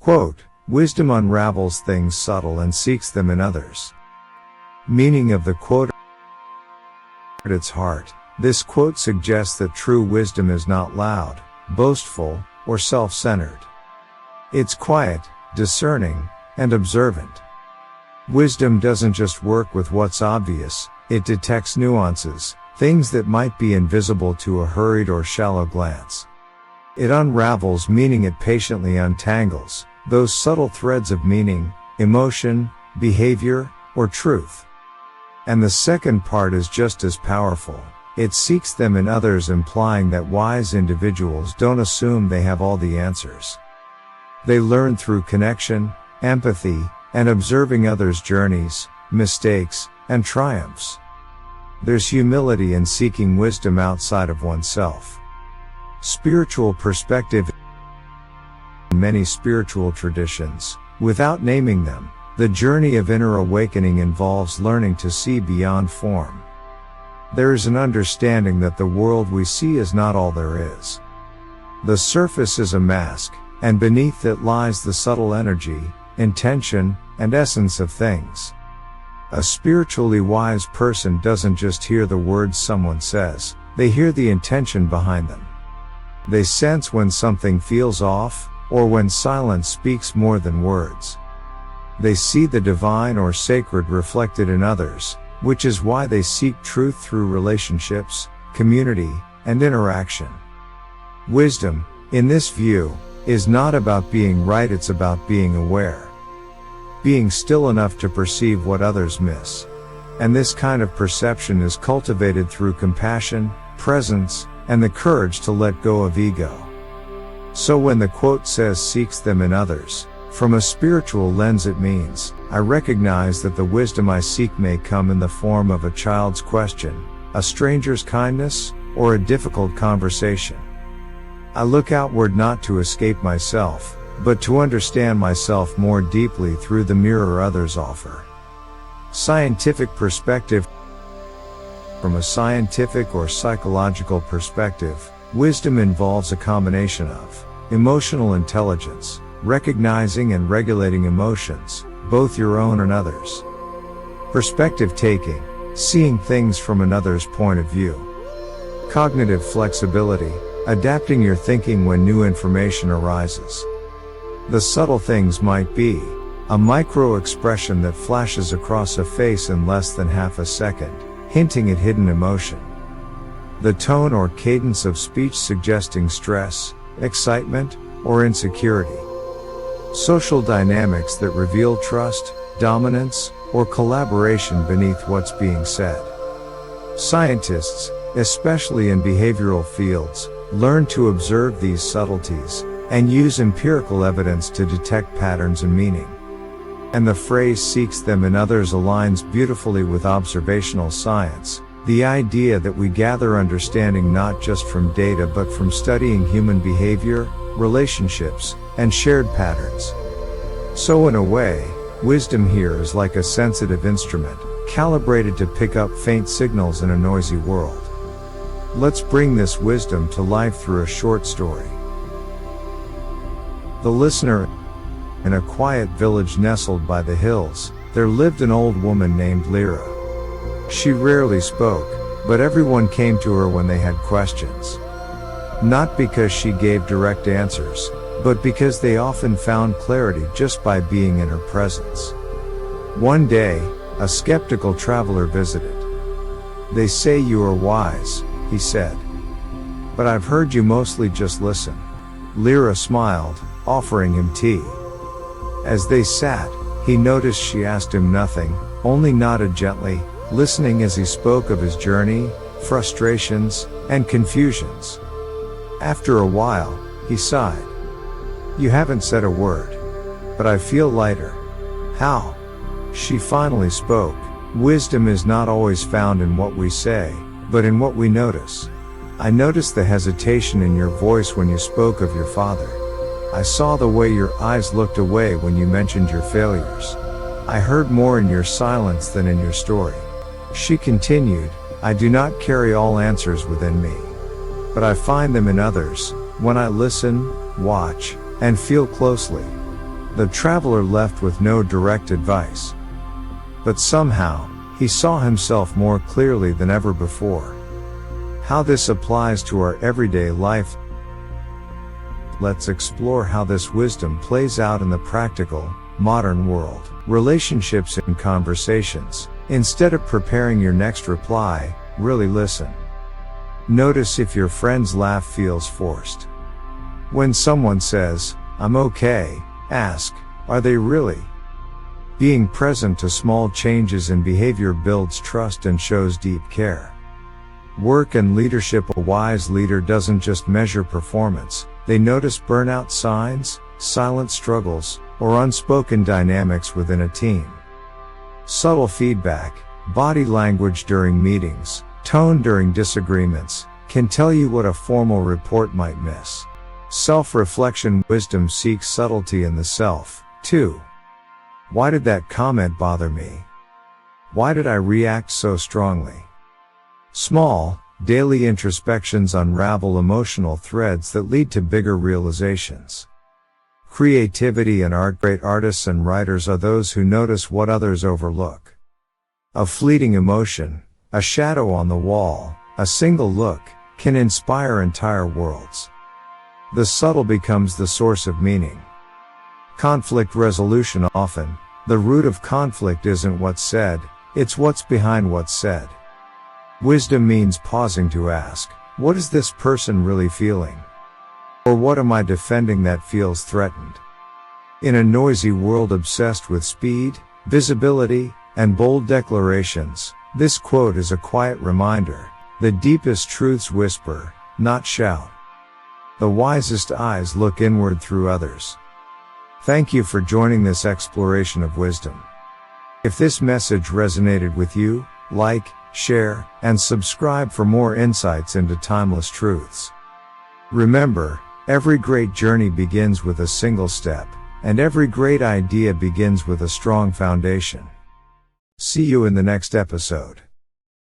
Quote, wisdom unravels things subtle and seeks them in others. Meaning of the quote. At its heart, this quote suggests that true wisdom is not loud, boastful, or self-centered. It's quiet, discerning, and observant. Wisdom doesn't just work with what's obvious, it detects nuances, things that might be invisible to a hurried or shallow glance. It unravels meaning, it patiently untangles those subtle threads of meaning, emotion, behavior, or truth. And the second part is just as powerful. It seeks them in others, implying that wise individuals don't assume they have all the answers. They learn through connection, empathy, and observing others' journeys, mistakes, and triumphs. There's humility in seeking wisdom outside of oneself. Spiritual perspective. In many spiritual traditions, without naming them, the journey of inner awakening involves learning to see beyond form. There is an understanding that the world we see is not all there is. The surface is a mask, and beneath it lies the subtle energy, intention, and essence of things. A spiritually wise person doesn't just hear the words someone says, they hear the intention behind them. They sense when something feels off, or when silence speaks more than words. They see the divine or sacred reflected in others, which is why they seek truth through relationships, community, and interaction. Wisdom, in this view, is not about being right, it's about being aware. Being still enough to perceive what others miss. And this kind of perception is cultivated through compassion, presence, and the courage to let go of ego. So when the quote says seeks them in others, from a spiritual lens it means, I recognize that the wisdom I seek may come in the form of a child's question, a stranger's kindness, or a difficult conversation. I look outward not to escape myself, but to understand myself more deeply through the mirror others offer. Scientific perspective. From a scientific or psychological perspective, wisdom involves a combination of emotional intelligence, recognizing and regulating emotions, both your own and others. Perspective taking, seeing things from another's point of view. Cognitive flexibility, adapting your thinking when new information arises. The subtle things might be a micro-expression that flashes across a face in less than half a second, hinting at hidden emotion. The tone or cadence of speech suggesting stress, excitement, or insecurity. Social dynamics that reveal trust, dominance, or collaboration beneath what's being said. Scientists, especially in behavioral fields, learn to observe these subtleties and use empirical evidence to detect patterns and meaning. And the phrase seeks them in others aligns beautifully with observational science, the idea that we gather understanding not just from data but from studying human behavior, relationships, and shared patterns. So in a way, wisdom here is like a sensitive instrument, calibrated to pick up faint signals in a noisy world. Let's bring this wisdom to life through a short story. The listener. In a quiet village nestled by the hills, there lived an old woman named Lyra. She rarely spoke, but everyone came to her when they had questions. Not because she gave direct answers, but because they often found clarity just by being in her presence. One day, a skeptical traveler visited. "They say you are wise," he said. "But I've heard you mostly just listen." Lyra smiled, offering him tea. As they sat, he noticed she asked him nothing, only nodded gently, listening as he spoke of his journey, frustrations, and confusions. After a while, he sighed. "You haven't said a word. But I feel lighter." "How?" She finally spoke. "Wisdom is not always found in what we say, but in what we notice. I noticed the hesitation in your voice when you spoke of your father. I saw the way your eyes looked away when you mentioned your failures. I heard more in your silence than in your story." She continued, "I do not carry all answers within me. But I find them in others, when I listen, watch, and feel closely. The traveler left with no direct advice. But somehow, he saw himself more clearly than ever before. How this applies to our everyday life. Let's explore how this wisdom plays out in the practical, modern world. Relationships and conversations. Instead of preparing your next reply, really listen. Notice if your friend's laugh feels forced. When someone says, "I'm okay," ask, "Are they really?" Being present to small changes in behavior builds trust and shows deep care. Work and leadership. A wise leader doesn't just measure performance, they notice burnout signs, silent struggles, or unspoken dynamics within a team. Subtle feedback, body language during meetings, tone during disagreements, can tell you what a formal report might miss. Self-reflection. Wisdom seeks subtlety in the self, too. Why did that comment bother me? Why did I react so strongly? Small, daily introspections unravel emotional threads that lead to bigger realizations. Creativity and art. Great artists and writers are those who notice what others overlook. A fleeting emotion, a shadow on the wall, a single look, can inspire entire worlds. The subtle becomes the source of meaning. Conflict resolution. Often, the root of conflict isn't what's said, it's what's behind what's said. Wisdom means pausing to ask, what is this person really feeling? Or what am I defending that feels threatened? In a noisy world obsessed with speed, visibility, and bold declarations, this quote is a quiet reminder: the deepest truths whisper, not shout. The wisest eyes look inward through others. Thank you for joining this exploration of wisdom. If this message resonated with you, like, share, and subscribe for more insights into timeless truths. Remember, every great journey begins with a single step, and every great idea begins with a strong foundation. See you in the next episode.